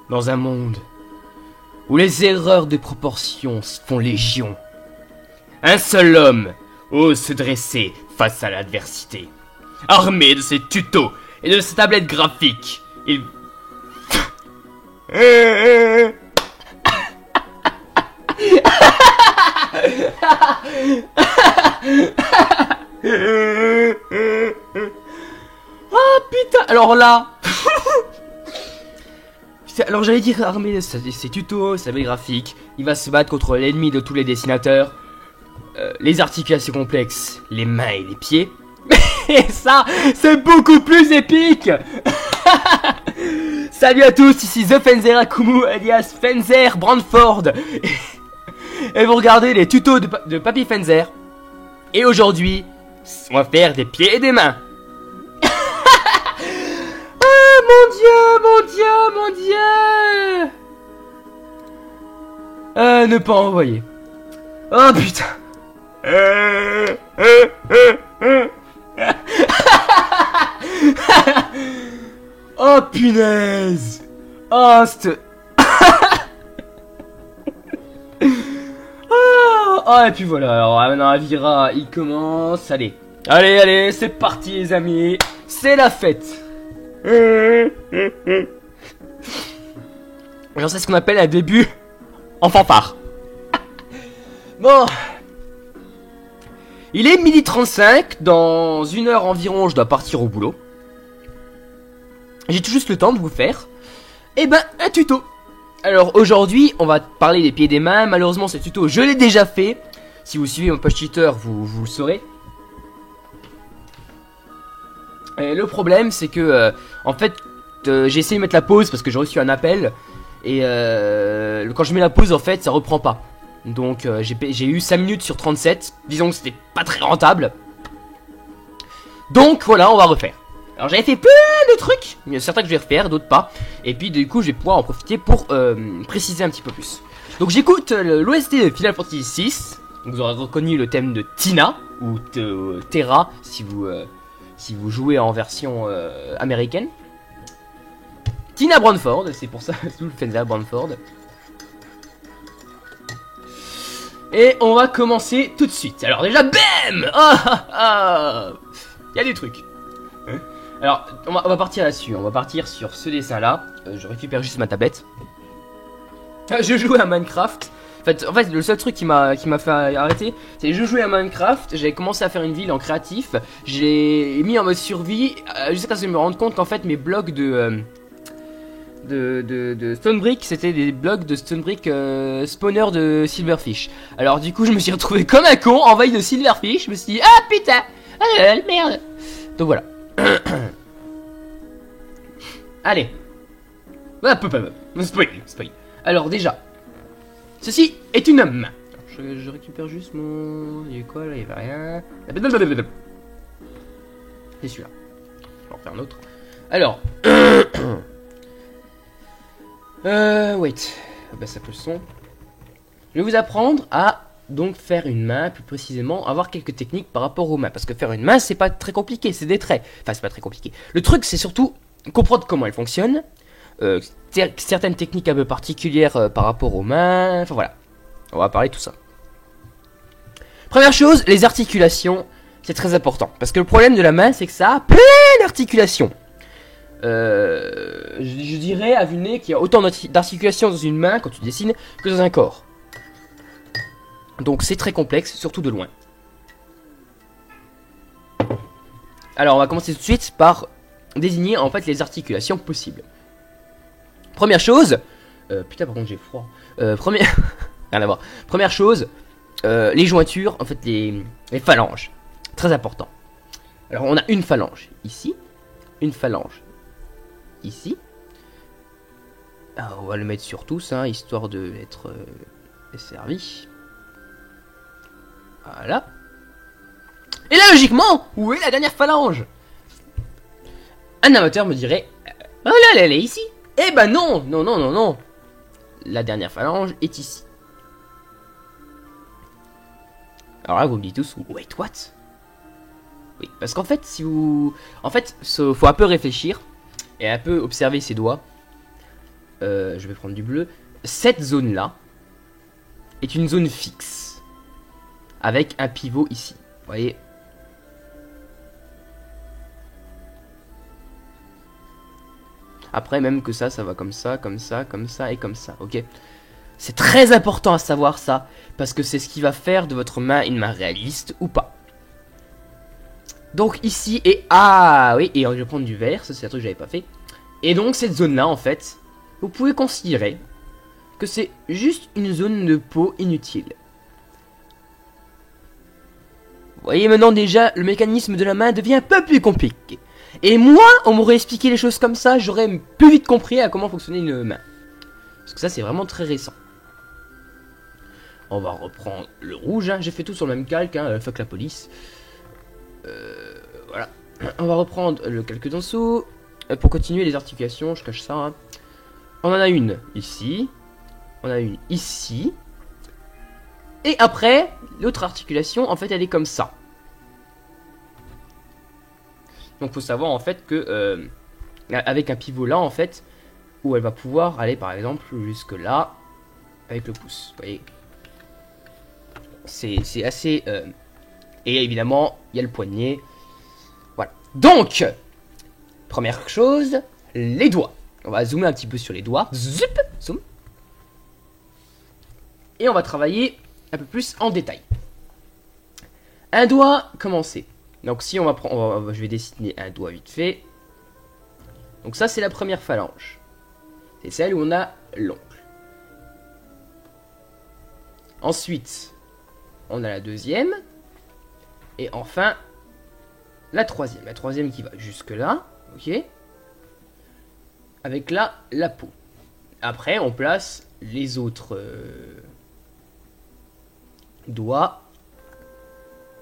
dans un monde où les erreurs de proportion font légion, un seul homme ose se dresser face à l'adversité. Armé de ses tutos et de ses tablettes graphiques, il... Oh putain, alors là... Alors j'allais dire armé de ses tutos, sa tablettes graphiques, il va se battre contre l'ennemi de tous les dessinateurs, les articulations complexes, les mains et les pieds. Et ça, c'est beaucoup plus épique. Salut à tous, ici The Fenzer Akumu, alias Fenzer Brandford. Et vous regardez les tutos de Papy Fenzer. Et aujourd'hui, on va faire des pieds et des mains. Ah mon dieu, mon dieu, mon dieu. Ne pas envoyer. Oh putain. Oh punaise. Oh c'est... Oh et puis voilà, alors maintenant Avira il commence, allez. Allez, allez, c'est parti les amis. C'est la fête. Alors c'est ce qu'on appelle un début en fanfare. Bon. Il est 12h35, dans 1 heure environ je dois partir au boulot. J'ai tout juste le temps de vous faire un tuto. Alors aujourd'hui on va parler des pieds et des mains. Malheureusement ce tuto je l'ai déjà fait. Si vous suivez mon post cheater vous le saurez. Et le problème c'est que en fait j'ai essayé de mettre la pause parce que j'ai reçu un appel. Et quand je mets la pause en fait ça reprend pas. Donc j'ai eu 5 minutes sur 37. Disons que c'était pas très rentable. Donc voilà on va refaire. Alors j'avais fait plein de trucs, il y a certains que je vais refaire, d'autres pas. Et puis du coup je vais pouvoir en profiter pour préciser un petit peu plus. Donc j'écoute l'OST de Final Fantasy VI. Vous aurez reconnu le thème de Tina ou Terra si vous jouez en version américaine. Tina Brandford, c'est pour ça tout le Fenzer Brandford. Et on va commencer tout de suite. Alors déjà BAM. Il y a des trucs. Alors, on va partir là-dessus, on va partir sur ce dessin-là. Je récupère juste ma tablette. Je jouais à Minecraft. En fait, le seul truc qui m'a fait arrêter, c'est que je jouais à Minecraft, j'avais commencé à faire une ville en créatif, j'ai mis en mode survie, jusqu'à ce que je me rende compte qu'en fait mes blocs de Stonebrick, c'était des blocs de Stonebrick spawner de Silverfish. Alors du coup, je me suis retrouvé comme un con, envahi de Silverfish, je me suis dit, ah putain, merde. Donc voilà. Allez. Spoil. Alors déjà, ceci est une main. Je récupère juste mon... Il y a quoi là? Il y avait rien. C'est celui-là. Je vais en faire un autre. Alors. Wait. Ça peut le son. Je vais vous apprendre à donc faire une main, plus précisément, avoir quelques techniques par rapport aux mains. Parce que faire une main, c'est pas très compliqué, c'est des traits. Enfin, c'est pas très compliqué. Le truc, c'est surtout comprendre comment elle fonctionne. Certaines techniques un peu particulières par rapport aux mains. Enfin voilà, on va parler de tout ça. Première chose, les articulations, c'est très important. Parce que le problème de la main, c'est que ça a plein d'articulations. Je dirais à vue de nez qu'il y a autant d'articulations dans une main quand tu dessines que dans un corps. Donc c'est très complexe, surtout de loin. Alors on va commencer tout de suite par désigner en fait les articulations possibles. Première chose, putain par contre j'ai froid. Rien à voir. Première chose, les jointures, en fait les phalanges, très important. Alors on a une phalange ici, une phalange ici. Alors, on va le mettre sur tous, hein, histoire de être servi. Voilà. Et là logiquement, où est la dernière phalange? Un amateur me dirait, oh là elle est ici. Eh ben non, non. La dernière phalange est ici. Alors là vous me dites tous, wait what? Oui, parce qu'en fait si vous... En fait, faut un peu réfléchir et un peu observer ses doigts. je vais prendre du bleu. Cette zone-là est une zone fixe. Avec un pivot ici. Vous voyez? Après, même que ça va comme ça, comme ça, comme ça et comme ça. Ok? C'est très important à savoir ça. Parce que c'est ce qui va faire de votre main une main réaliste ou pas. Donc ici, et ah oui, et je vais prendre du vert. Ça, c'est un truc que j'avais pas fait. Et donc, cette zone-là, en fait, vous pouvez considérer que c'est juste une zone de peau inutile. Vous voyez maintenant déjà, le mécanisme de la main devient un peu plus compliqué. Et moi, on m'aurait expliqué les choses comme ça, j'aurais plus vite compris à comment fonctionnait une main. Parce que ça, c'est vraiment très récent. On va reprendre le rouge, hein. J'ai fait tout sur le même calque, hein. Fuck la police. Voilà. On va reprendre le calque d'en dessous. Pour continuer les articulations, je cache ça. Hein. On en a une ici. On a une ici. Et après, l'autre articulation, en fait, elle est comme ça. Donc, faut savoir, en fait, que... avec un pivot là, en fait, où elle va pouvoir aller, par exemple, jusque là, avec le pouce. Vous voyez? C'est assez... Et évidemment, il y a le poignet. Voilà. Donc, première chose, les doigts. On va zoomer un petit peu sur les doigts. Zup, zoom. Et on va travailler un peu plus en détail. Un doigt, commencer. Donc si on va prendre, je vais dessiner un doigt vite fait. Donc ça c'est la première phalange. C'est celle où on a l'ongle. Ensuite, on a la deuxième. Et enfin, la troisième. La troisième qui va jusque là. Ok. Avec là, la peau. Après, on place les autres doigts.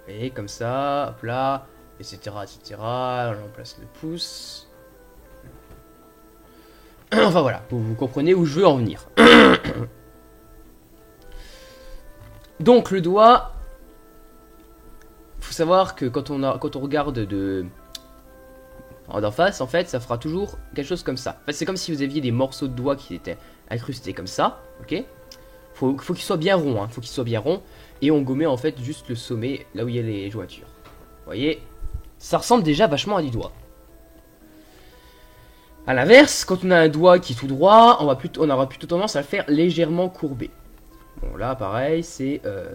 Et comme ça, hop là, etc., etc. On place le pouce. Enfin voilà, vous comprenez où je veux en venir. Donc le doigt, faut savoir que quand on regarde d'en face, en fait, ça fera toujours quelque chose comme ça. En fait, c'est comme si vous aviez des morceaux de doigts qui étaient incrustés comme ça, ok. Faut qu'il soit bien rond, hein, faut qu'il soit bien rond. Et on gommait en fait juste le sommet, là où il y a les jointures. Vous voyez, ça ressemble déjà vachement à des doigts. A l'inverse, quand on a un doigt qui est tout droit, on aura plutôt tendance à le faire légèrement courbé. Bon là, pareil, c'est de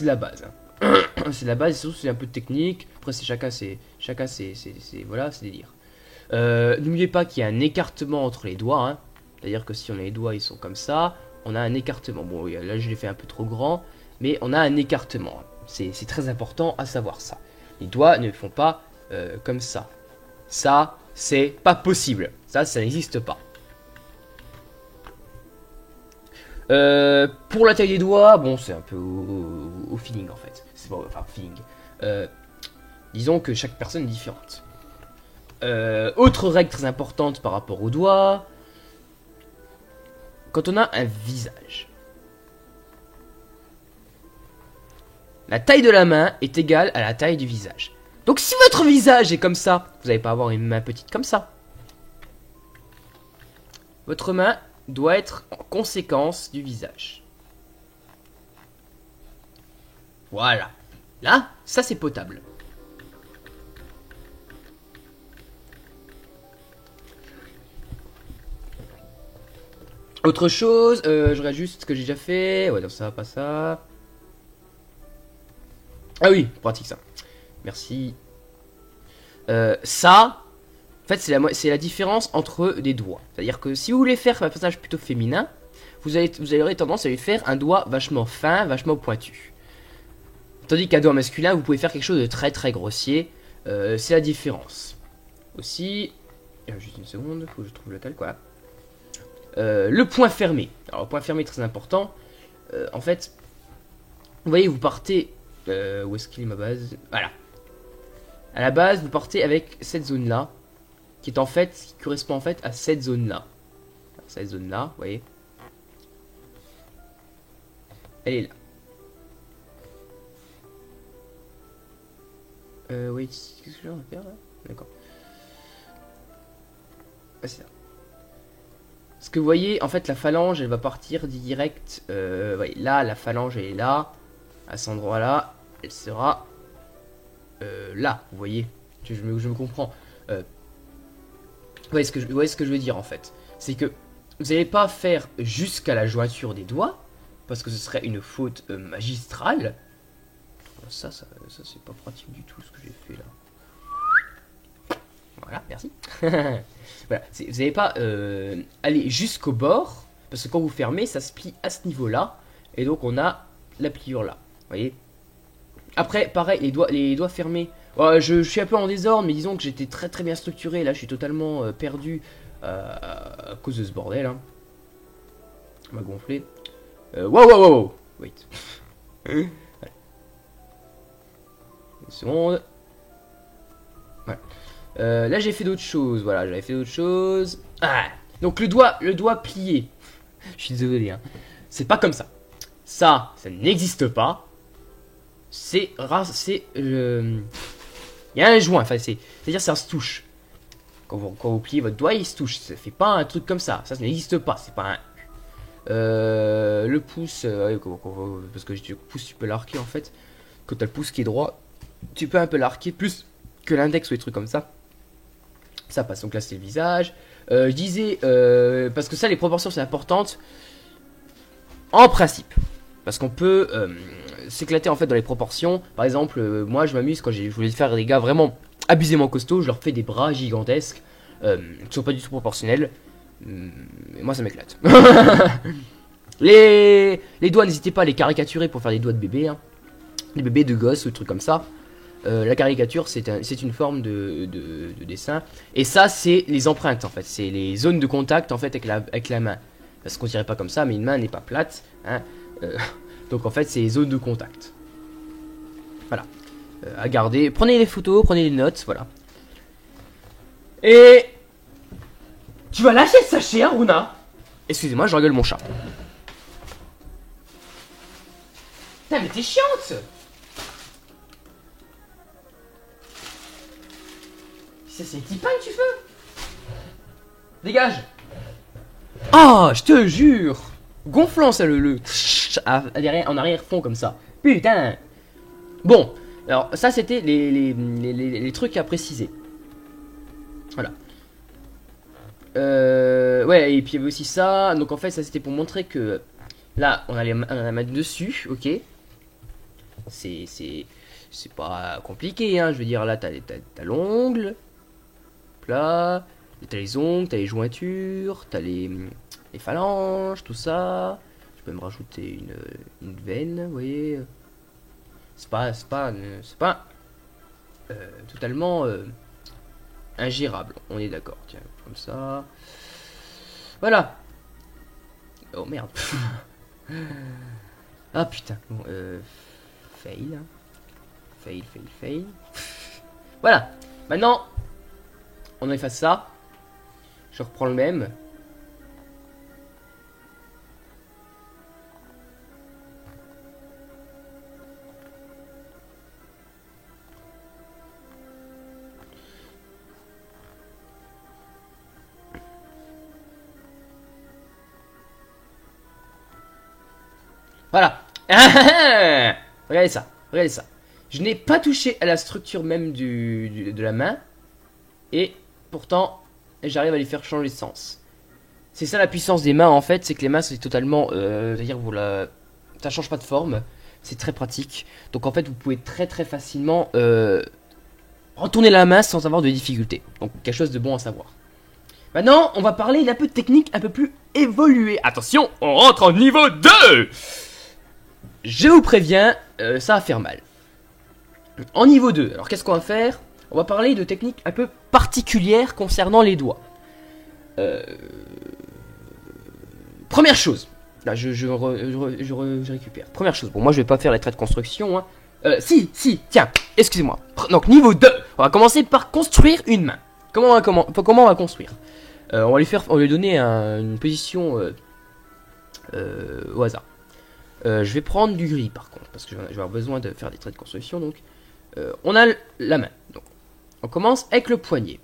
la base. Hein. C'est de la base, et surtout c'est un peu de technique. Après, c'est chacun, voilà, c'est délire. N'oubliez pas qu'il y a un écartement entre les doigts. Hein. C'est-à-dire que si on a les doigts, ils sont comme ça, on a un écartement. Bon, là, je l'ai fait un peu trop grand, mais on a un écartement. C'est très important à savoir ça. Les doigts ne font pas comme ça. Ça, c'est pas possible. Ça n'existe pas. Pour la taille des doigts, bon, c'est un peu au feeling en fait. C'est pas, enfin, feeling. Disons que chaque personne est différente. Autre règle très importante par rapport aux doigts. Quand on a un visage, la taille de la main est égale à la taille du visage. Donc si votre visage est comme ça, vous n'allez pas avoir une main petite comme ça. Votre main doit être en conséquence du visage. Voilà. Là, ça c'est potable. Autre chose, je regarde juste ce que j'ai déjà fait. Ouais, donc ça, pas ça. Ah oui, pratique ça. Merci. Ça, en fait, c'est la différence entre des doigts. C'est-à-dire que si vous voulez faire un personnage plutôt féminin, vous aurez tendance à lui faire un doigt vachement fin, vachement pointu. Tandis qu'un doigt masculin, vous pouvez faire quelque chose de très très grossier. C'est la différence. Aussi, juste une seconde, faut que je trouve le calque, voilà. Le point fermé. Alors, le point fermé est très important. En fait, vous voyez, vous partez... où est-ce qu'il est ma base? Voilà. À la base, vous partez avec cette zone-là, qui correspond en fait à cette zone-là. Cette zone-là, vous voyez. Elle est là. Oui, qu'est-ce que je vais faire là? D'accord. Ouais, c'est ça. Parce que vous voyez, en fait, la phalange, elle va partir direct. Ouais, là, la phalange, elle est là. À cet endroit-là, elle sera là. Vous voyez, je me comprends. Vous voyez ce que je veux dire, en fait. C'est que vous n'allez pas faire jusqu'à la jointure des doigts, parce que ce serait une faute magistrale. Ça c'est pas pratique du tout, ce que j'ai fait là. Voilà, merci. Voilà, vous n'allez pas aller jusqu'au bord, parce que quand vous fermez, ça se plie à ce niveau-là, et donc on a la pliure là, vous voyez. Après, pareil, les doigts fermés. Je suis un peu en désordre, mais disons que j'étais très très bien structuré, là je suis totalement perdu à cause de ce bordel. Hein. On va gonfler. Wow, wait. Une seconde. Voilà. Là j'ai fait d'autres choses, voilà, j'avais fait d'autres choses. Ah, donc le doigt plié. Je suis désolé, hein. C'est pas comme ça. Ça n'existe pas. C'est il y a un joint, enfin c'est-à-dire ça se touche. Quand vous pliez votre doigt, il se touche. Ça fait pas un truc comme ça. Ça n'existe pas. C'est pas un. Le pouce, parce que le pouce tu peux l'arquer en fait. Quand t'as le pouce qui est droit, tu peux un peu l'arquer plus que l'index ou des trucs comme ça. Ça passe, donc là c'est le visage. Je disais, parce que ça les proportions c'est importante. En principe. Parce qu'on peut s'éclater en fait dans les proportions. Par exemple, moi je m'amuse quand je voulais faire des gars vraiment abusément costauds. Je leur fais des bras gigantesques. Qui sont pas du tout proportionnels. Et moi ça m'éclate. les doigts, n'hésitez pas à les caricaturer pour faire des doigts de bébé. Hein. Des bébés de gosses ou des trucs comme ça. La caricature c'est une forme de dessin. Et ça c'est les empreintes en fait. C'est les zones de contact en fait avec la main. Parce qu'on dirait pas comme ça, mais une main n'est pas plate. Hein. Donc en fait c'est les zones de contact. Voilà. À garder. Prenez les photos, prenez les notes, voilà. Et... Tu vas lâcher le sachet, hein, Runa? Excusez-moi, je rigole mon chat. Putain, mais t'es chiante! Ça, c'est les petits pains que tu fais? Dégage! Ah, je te jure! Gonflant, ça, le en arrière-fond, comme ça. Putain! Bon, alors, ça, c'était les trucs à préciser. Voilà. Ouais, et puis il y avait aussi ça. Donc en fait, ça c'était pour montrer que là, on a la main dessus, ok. C'est pas compliqué, hein. Je veux dire, là, t'as l'ongle. Là, t'as les ongles, t'as les jointures, t'as les phalanges, tout ça. Je peux me rajouter une veine, vous voyez. C'est pas totalement ingérable, on est d'accord. Tiens, comme ça. Voilà. Oh merde. Ah putain. Bon, fail. Fail. Voilà. Maintenant, on efface ça. Je reprends le même. Voilà. Regardez ça. Regardez ça. Je n'ai pas touché à la structure même de la main. Et pourtant, j'arrive à les faire changer de sens. C'est ça la puissance des mains en fait. C'est que les mains c'est totalement... c'est-à-dire ça change pas de forme. C'est très pratique. Donc en fait vous pouvez très facilement retourner la main sans avoir de difficulté. Donc quelque chose de bon à savoir. Maintenant on va parler d'un peu de technique un peu plus évoluée. Attention, on rentre en niveau 2. Je vous préviens, ça va faire mal. En niveau 2, alors qu'est-ce qu'on va faire? On va parler de techniques un peu particulières concernant les doigts. Première chose. Là, je récupère. Première chose. Bon, moi, je vais pas faire les traits de construction. Hein. Si, tiens, excusez-moi. Donc, niveau 2, on va commencer par construire une main. Comment on va construire? On va lui donner une position au hasard. Je vais prendre du gris par contre, parce que je vais avoir besoin de faire des traits de construction. Donc, on a la main. Donc, on commence avec le poignet.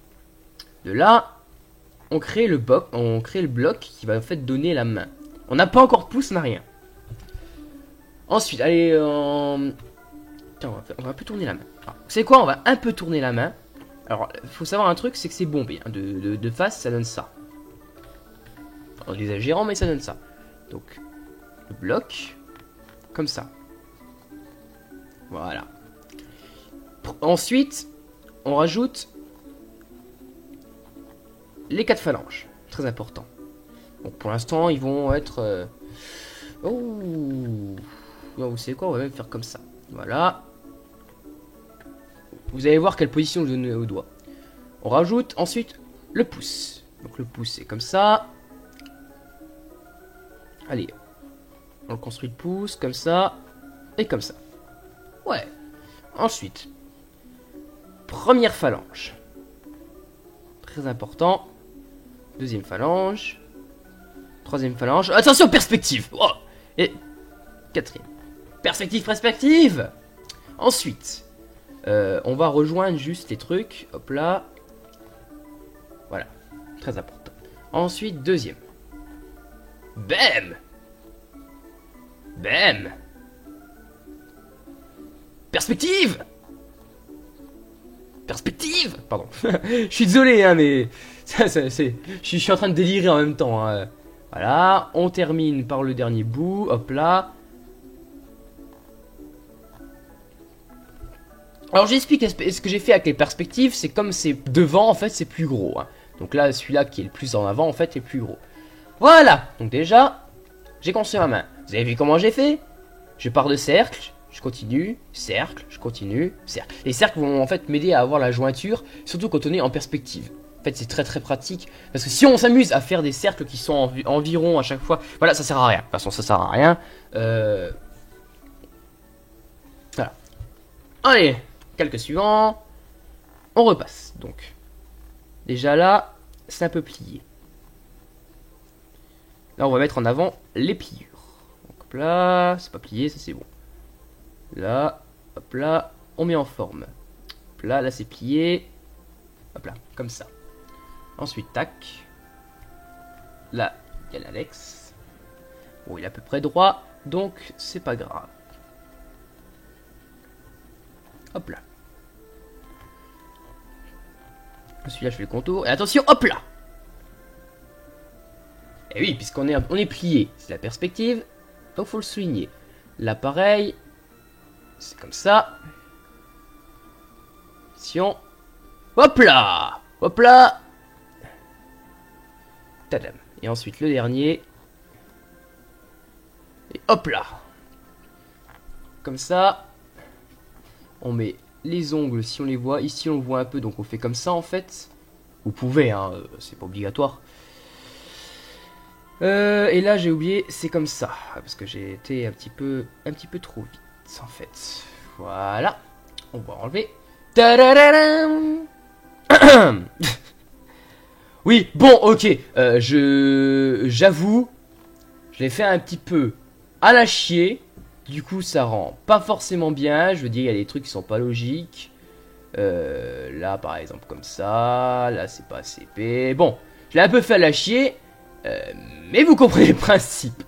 De là, on crée le bloc qui va en fait donner la main. On n'a pas encore de pouce, on n'a rien. Ensuite, allez, tiens, on va un peu tourner la main. Alors, vous savez quoi, on va un peu tourner la main. Alors, il faut savoir un truc, c'est que c'est bombé. Hein. De face, ça donne ça. En exagérant, mais ça donne ça. Donc, le bloc, comme ça. Voilà. Ensuite, on rajoute les 4 phalanges. Très important. Donc, pour l'instant, ils vont être... Oh, vous savez quoi, on va même faire comme ça. Voilà. Vous allez voir quelle position je donne au doigt. On rajoute ensuite le pouce. Donc le pouce c'est comme ça. Allez. On construit le pouce comme ça. Et comme ça. Ouais. Ensuite. Première phalange. Très important. Deuxième phalange. Troisième phalange. Attention, perspective. Oh. Et quatrième. Perspective. Ensuite. On va rejoindre juste les trucs. Hop là. Voilà. Très important. Ensuite, deuxième. Bam. Bam. Perspective. Pardon. Je suis désolé, hein, mais... Je suis en train de délirer en même temps. Hein. Voilà. On termine par le dernier bout. Hop là. Alors j'explique ce que j'ai fait avec les perspectives, c'est comme c'est devant en fait c'est plus gros. Hein. Donc là celui-là qui est le plus en avant en fait est plus gros. Voilà, donc déjà j'ai construit ma main. Vous avez vu comment j'ai fait? Je pars de cercle, je continue, cercle, je continue, cercle. Les cercles vont en fait m'aider à avoir la jointure, surtout quand on est en perspective. En fait c'est très pratique, parce que si on s'amuse à faire des cercles qui sont environ à chaque fois, voilà ça sert à rien. De toute façon ça sert à rien. Voilà. Allez. Calque suivant, on repasse. Donc, déjà là, c'est un peu plié. Là, on va mettre en avant les pliures. Donc, hop là, c'est pas plié, ça c'est bon. Là, hop là, on met en forme. Hop là c'est plié. Hop là, comme ça. Ensuite, tac. Là, il y a l'Alex. Bon, il est à peu près droit, donc c'est pas grave. Hop là. Celui-là, je fais le contour. Et attention, hop là. Et oui, puisqu'on est plié. C'est la perspective. Donc, faut le souligner. Là, pareil. C'est comme ça. Attention. Hop là. Hop là. Tadam. Et ensuite, le dernier. Et hop là. Comme ça. On met les ongles si on les voit. Ici on le voit un peu donc on fait comme ça en fait. Vous pouvez hein, c'est pas obligatoire. Et là j'ai oublié, c'est comme ça. Parce que j'ai été un petit peu trop vite en fait. Voilà. On va enlever. Tadadadam. Oui, bon ok. J'avoue. Je l'ai fait un petit peu à la chier. Du coup, ça rend pas forcément bien. Je veux dire, il y a des trucs qui sont pas logiques. Là, par exemple, comme ça. Là, c'est pas assez épais. Bon, je l'ai un peu fait à la chier. Mais vous comprenez le principe.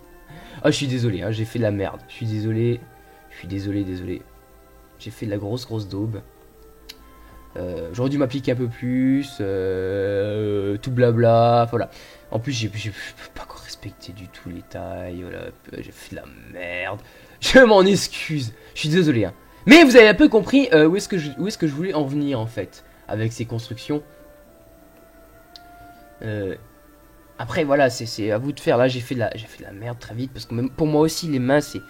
Ah, je suis désolé, hein, j'ai fait de la merde. Je suis désolé. Désolé. J'ai fait de la grosse daube. J'aurais dû m'appliquer un peu plus. Tout blabla. Voilà. En plus, j'ai pas encore respecté du tout les tailles. Voilà. J'ai fait de la merde. Je m'en excuse, je suis désolé. Hein. Mais vous avez un peu compris où est-ce que je voulais en venir en fait avec ces constructions. Après voilà, c'est à vous de faire. Là j'ai fait de la merde très vite parce que même pour moi aussi les mains c'est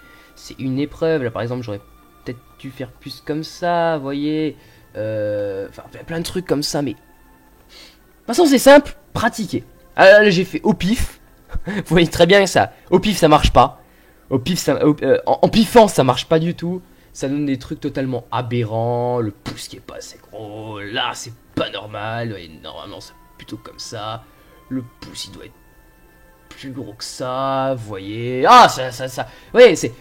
une épreuve. Là par exemple j'aurais peut-être dû faire plus comme ça, vous voyez. Enfin plein de trucs comme ça, mais de toute façon c'est simple, pratiquer. Là j'ai fait au pif. Vous voyez très bien que ça, au pif ça marche pas. Au pif, en piffant, ça marche pas du tout. Ça donne des trucs totalement aberrants. Le pouce qui est pas assez gros. Là, c'est pas normal. Et normalement, c'est plutôt comme ça. Le pouce, il doit être plus gros que ça. Vous voyez. Ah, ça. Vous voyez, c'est.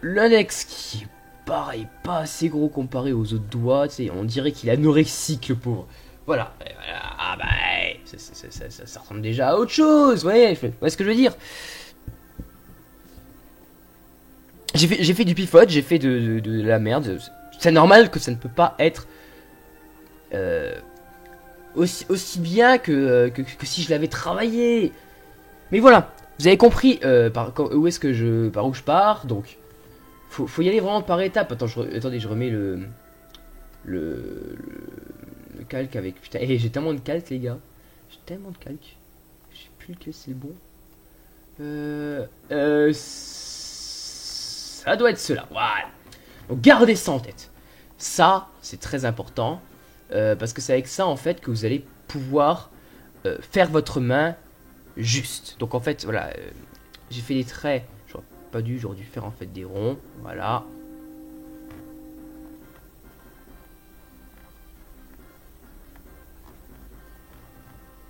L'index qui est pareil, pas assez gros comparé aux autres doigts. Tu sais, on dirait qu'il est anorexique, le pauvre. Voilà. Ah bah, Ça ressemble déjà à autre chose, ouais, ce que je veux dire. J'ai fait du pivot, j'ai fait de la merde. C'est normal que ça ne peut pas être aussi bien que si je l'avais travaillé. Mais voilà, vous avez compris par où je pars, donc faut y aller vraiment par étapes. Attendez, je remets le calque avec... Putain, j'ai tellement de calque, les gars. J'ai tellement de calque. Je sais plus lequel c'est le bon. Ça doit être cela. Voilà. Donc gardez ça en tête. Ça, c'est très important. Parce que c'est avec ça, en fait, que vous allez pouvoir faire votre main juste. Donc en fait, voilà. J'ai fait des traits. J'aurais dû faire en fait des ronds. Voilà.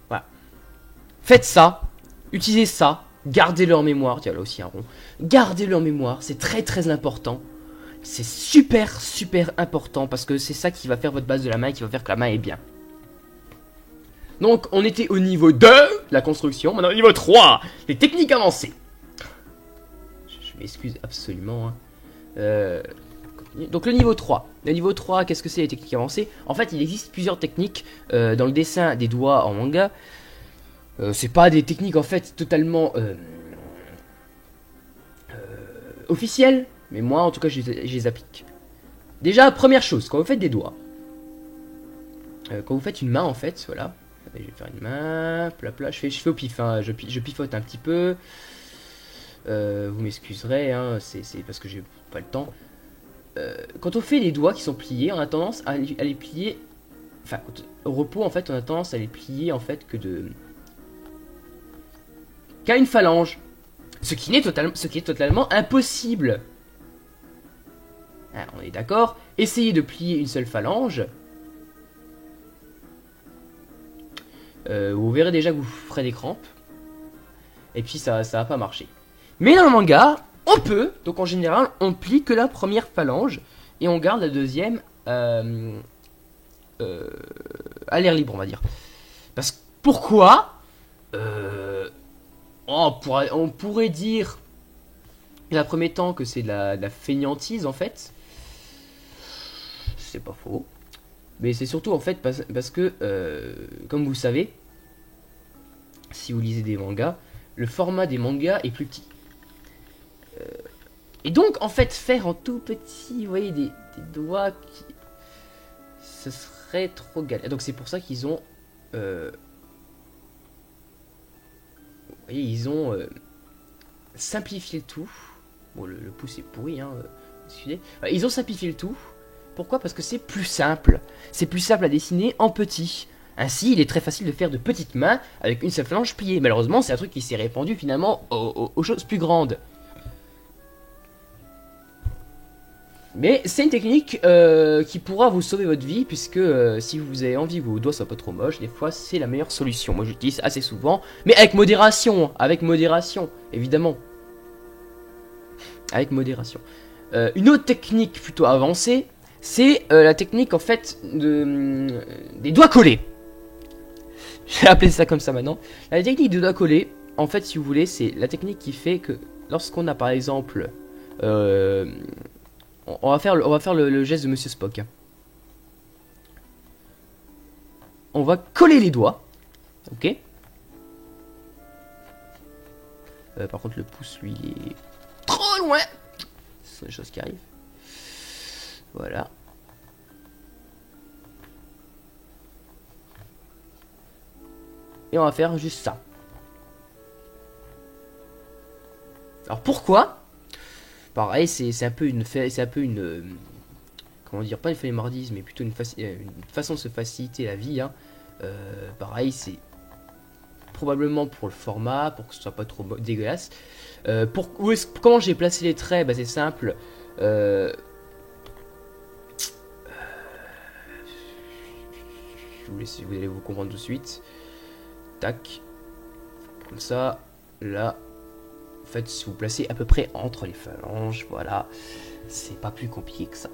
Voilà. Faites ça. Utilisez ça. Gardez-le en mémoire. Tiens, là aussi un rond. Gardez-le en mémoire. C'est très très important. C'est super super important. Parce que c'est ça qui va faire votre base de la main. Qui va faire que la main est bien. Donc on était au niveau 2, la construction. Maintenant au niveau 3, les techniques avancées. Je m'excuse absolument. Hein. Donc le niveau 3. Le niveau 3, qu'est-ce que c'est les techniques avancées? En fait, il existe plusieurs techniques dans le dessin des doigts en manga. C'est pas des techniques en fait totalement officielles. Mais moi en tout cas je les applique. Déjà, première chose, quand vous faites des doigts. Quand vous faites une main en fait, voilà. Je vais faire une main, plat, je fais au pif, hein, je pifote un petit peu. Vous m'excuserez, hein, c'est parce que j'ai pas le temps. Quand on fait les doigts qui sont pliés, on a tendance à les plier. Enfin, au repos, en fait, on a tendance à les plier en fait qu'à une phalange. Ce qui est totalement impossible. Ah, on est d'accord. Essayez de plier une seule phalange. Vous verrez déjà que vous ferez des crampes. Et puis ça va pas marcher. Mais dans le manga, on peut. Donc en général, on plie que la première phalange. Et on garde la deuxième à l'air libre, on va dire. Pourquoi on pourrait dire dans un premier temps que c'est de la fainéantise en fait. C'est pas faux. Mais c'est surtout en fait parce que, comme vous savez, si vous lisez des mangas, le format des mangas est plus petit. Et donc, en fait, faire en tout petit, vous voyez, des doigts qui... Ce serait trop galère. Donc c'est pour ça qu'ils ont... vous voyez, ils ont simplifié le tout. Bon, le pouce est pourri, hein. Excusez. Ils ont simplifié le tout. Pourquoi? Parce que c'est plus simple. C'est plus simple à dessiner en petit. Ainsi, il est très facile de faire de petites mains avec une seule phalange pliée. Malheureusement, c'est un truc qui s'est répandu finalement aux choses plus grandes. Mais c'est une technique qui pourra vous sauver votre vie, puisque si vous avez envie que vos doigts soient pas trop moches, des fois c'est la meilleure solution. Moi j'utilise assez souvent, mais avec modération, évidemment. Avec modération. Une autre technique plutôt avancée, c'est la technique en fait des doigts collés. Je vais appeler ça comme ça maintenant. La technique des doigts collés, en fait si vous voulez, c'est la technique qui fait que lorsqu'on a par exemple... on va faire le geste de Monsieur Spock. On va coller les doigts. Ok. Par contre le pouce lui il est trop loin. Ce sont des choses qui arrivent. Voilà. Et on va faire juste ça. Alors pourquoi? Pareil, c'est un peu une comment dire, pas une fainéantise, mais plutôt une façon de se faciliter la vie. Hein. Pareil, c'est probablement pour le format, pour que ce soit pas trop dégueulasse. Comment j'ai placé les traits? Bah, c'est simple. Je vous laisse, vous allez vous comprendre tout de suite. Tac. Comme ça. Là. En fait, si vous placez à peu près entre les phalanges, voilà. C'est pas plus compliqué que ça.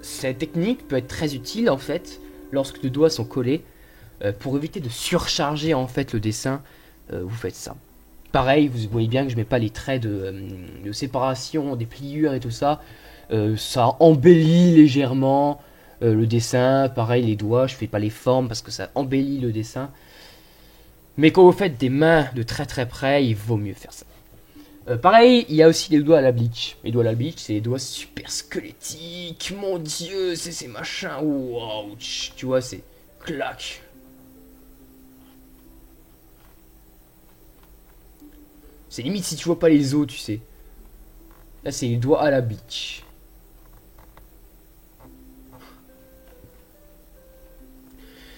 Cette technique peut être très utile, en fait, lorsque les doigts sont collés, pour éviter de surcharger en fait le dessin, vous faites ça. Pareil, vous voyez bien que je mets pas les traits de séparation, des pliures et tout ça. Ça embellit légèrement le dessin. Pareil, les doigts, je fais pas les formes parce que ça embellit le dessin. Mais quand vous faites des mains de très très près, il vaut mieux faire ça. Pareil, il y a aussi les doigts à la bleach. Les doigts à la bleach, c'est des doigts super squelettiques. Mon dieu, c'est ces machins. Wow, tu vois, c'est clac. C'est limite si tu vois pas les os, tu sais. Là, c'est les doigts à la bleach.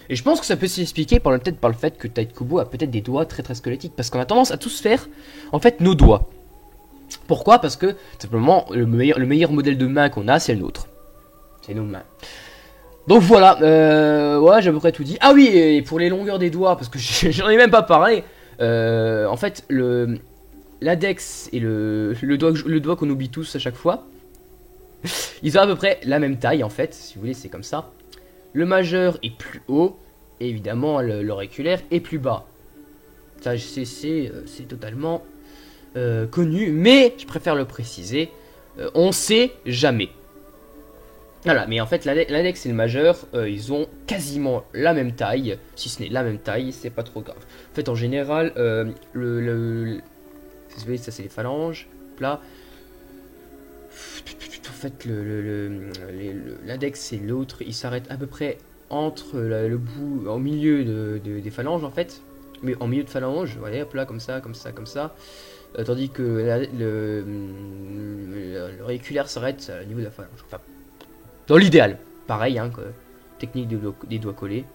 Et je pense que ça peut s'expliquer peut-être par le fait que Tite Kubo a peut-être des doigts très très squelettiques. Parce qu'on a tendance à tous faire, en fait, nos doigts. Pourquoi? Parce que, simplement, le meilleur modèle de main qu'on a, c'est le nôtre. C'est nos mains. Donc voilà, ouais, j'ai à peu près tout dit. Ah oui, et pour les longueurs des doigts, parce que j'en ai même pas parlé. En fait, l'index et le doigt qu'on oublie tous à chaque fois, ils ont à peu près la même taille, en fait. Si vous voulez, c'est comme ça. Le majeur est plus haut, et évidemment l'auriculaire est plus bas. Ça, c'est totalement connu, mais je préfère le préciser. On sait jamais. Voilà, mais en fait l'index et le majeur, ils ont quasiment la même taille. Si ce n'est la même taille, c'est pas trop grave. En fait, en général, vous voyez, ça c'est les phalanges. Là, en fait, l'index et l'autre, ils s'arrêtent à peu près entre le bout, au milieu des phalanges en fait. Mais en milieu de phalange, voilà, hop là, comme ça, comme ça, comme ça. Tandis que l'auriculaire s'arrête au niveau de la phalange. Enfin, dans l'idéal. Pareil, hein, technique des doigts collés.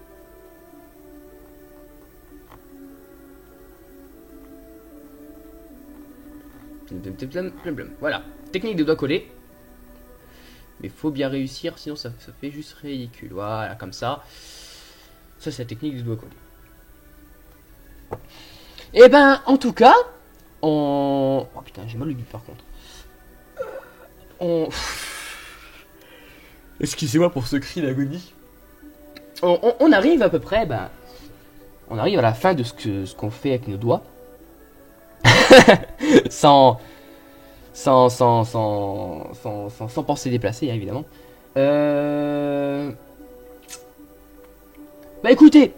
Voilà, technique des doigts collés. Mais faut bien réussir, sinon ça fait juste ridicule. Voilà, comme ça. Ça, c'est la technique des doigts collés. Et ben, en tout cas, Oh putain, j'ai mal au but par contre. Excusez-moi pour ce cri d'agonie. On arrive à peu près, ben... On arrive à la fin de ce qu'on fait avec nos doigts. sans penser déplacer, hein, évidemment. Bah écoutez,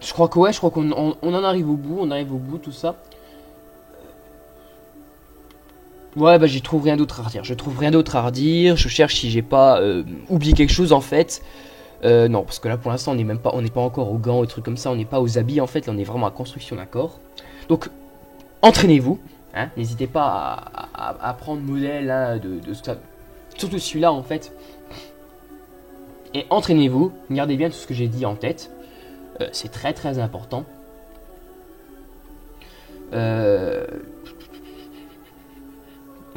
je crois qu'on en arrive au bout, tout ça. Ouais, bah j'y trouve rien d'autre à redire. Je cherche si j'ai pas oublié quelque chose en fait. Non, parce que là pour l'instant on n'est pas encore aux gants et trucs comme ça, on n'est pas aux habits en fait, là on est vraiment à construction d'un corps. Donc entraînez-vous, hein, n'hésitez pas à prendre modèle hein, surtout celui-là en fait. Et entraînez-vous, gardez bien tout ce que j'ai dit en tête. C'est très très important.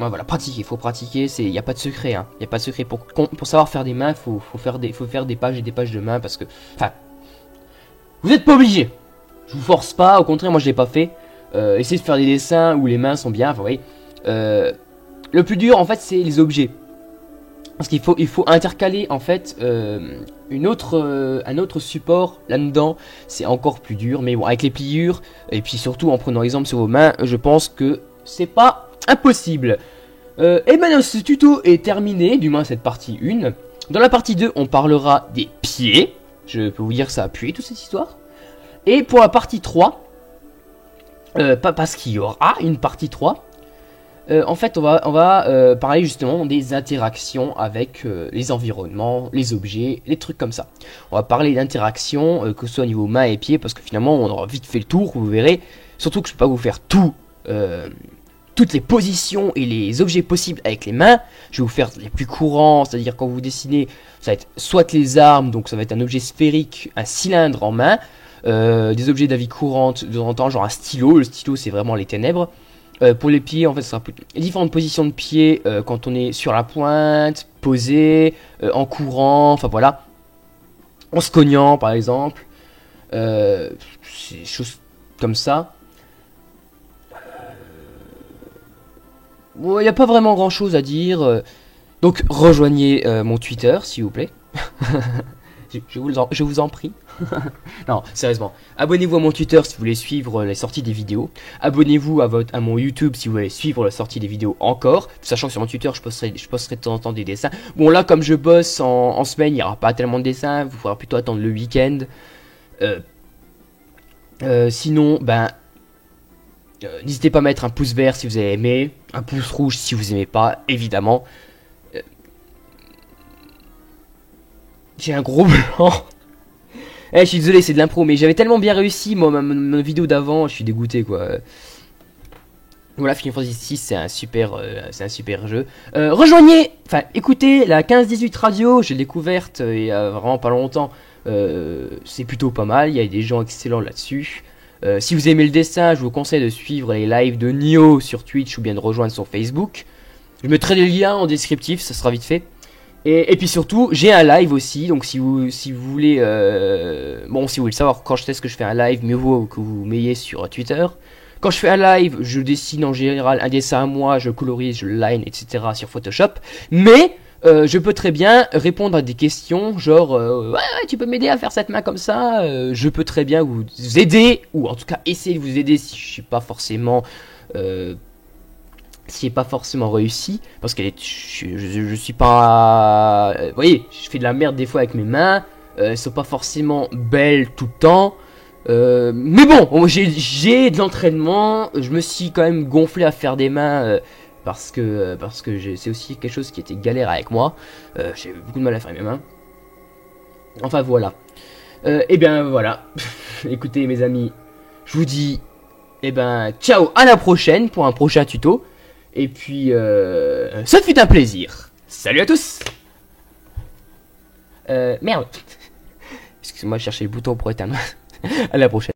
Ouais, voilà, pratiquer, faut pratiquer, il n'y a pas de secret, hein. Il n'y a pas de secret. Pour savoir faire des mains, faut faire des pages et des pages de mains parce que. Enfin. Vous n'êtes pas obligé. Je vous force pas, au contraire, moi je l'ai pas fait. Essayez de faire des dessins où les mains sont bien, enfin, vous voyez. Le plus dur en fait c'est les objets. Parce qu'il faut intercaler en fait un autre support là-dedans, c'est encore plus dur. Mais bon, avec les pliures, et puis surtout en prenant exemple sur vos mains, je pense que c'est pas impossible. Et maintenant ce tuto est terminé, du moins cette partie 1. Dans la partie 2, on parlera des pieds. Je peux vous dire que ça a appuyé toute cette histoire. Et pour la partie 3, parce qu'il y aura une partie 3, en fait, on va parler justement des interactions avec les environnements, les objets, les trucs comme ça. On va parler d'interactions, que ce soit au niveau mains et pieds, parce que finalement, on aura vite fait le tour, vous verrez. Surtout que je ne peux pas vous faire toutes les positions et les objets possibles avec les mains. Je vais vous faire les plus courants, c'est-à-dire quand vous dessinez, ça va être soit les armes, donc ça va être un objet sphérique, un cylindre en main, des objets d'avis courante de temps en temps, genre un stylo. Le stylo, c'est vraiment les ténèbres. Pour les pieds, en fait, ce sera différentes positions de pieds quand on est sur la pointe, posé, en courant, enfin voilà. En se cognant, par exemple. C'est des choses comme ça. Bon, il n'y a pas vraiment grand chose à dire. Donc rejoignez mon Twitter s'il vous plaît. Je vous en prie. Non, sérieusement. Abonnez-vous à mon Twitter si vous voulez suivre les sorties des vidéos. Abonnez-vous à mon YouTube si vous voulez suivre la sortie des vidéos encore. Sachant que sur mon Twitter, je posterai de temps en temps des dessins. Bon, là, comme je bosse en semaine, il n'y aura pas tellement de dessins. Vous faudra plutôt attendre le week-end. Sinon, n'hésitez pas à mettre un pouce vert si vous avez aimé. Un pouce rouge si vous aimez pas, évidemment. J'ai un gros blanc. Je suis désolé, c'est de l'impro, mais j'avais tellement bien réussi, moi, ma vidéo d'avant, je suis dégoûté, quoi. Voilà, Final Fantasy VI, c'est un super jeu. Rejoignez, enfin, écoutez la 15-18 radio, j'ai découverte il y a vraiment pas longtemps. C'est plutôt pas mal, il y a des gens excellents là-dessus. Si vous aimez le dessin, je vous conseille de suivre les lives de Nioh sur Twitch ou bien de rejoindre son Facebook. Je mettrai les liens en descriptif, ça sera vite fait. Et puis surtout, j'ai un live aussi, donc si vous voulez, si vous voulez savoir quand est-ce que je fais un live, mieux vaut que vous m'ayez sur Twitter. Quand je fais un live, je dessine en général un dessin à moi, je colorise, je line, etc. sur Photoshop. Mais je peux très bien répondre à des questions, genre ouais, tu peux m'aider à faire cette main comme ça. Je peux très bien vous aider, ou en tout cas essayer de vous aider si je suis pas forcément réussi, parce que je suis pas, vous voyez, je fais de la merde des fois avec mes mains, elles sont pas forcément belles tout le temps, mais bon, j'ai de l'entraînement, je me suis quand même gonflé à faire des mains, parce que c'est aussi quelque chose qui était galère avec moi, j'ai eu beaucoup de mal à faire mes mains, enfin voilà, et bien voilà, écoutez mes amis, je vous dis, ciao, à la prochaine pour un prochain tuto. Et puis, ça fut un plaisir. Salut à tous. Merde. Excusez-moi, je cherchais le bouton pour éteindre. À la prochaine.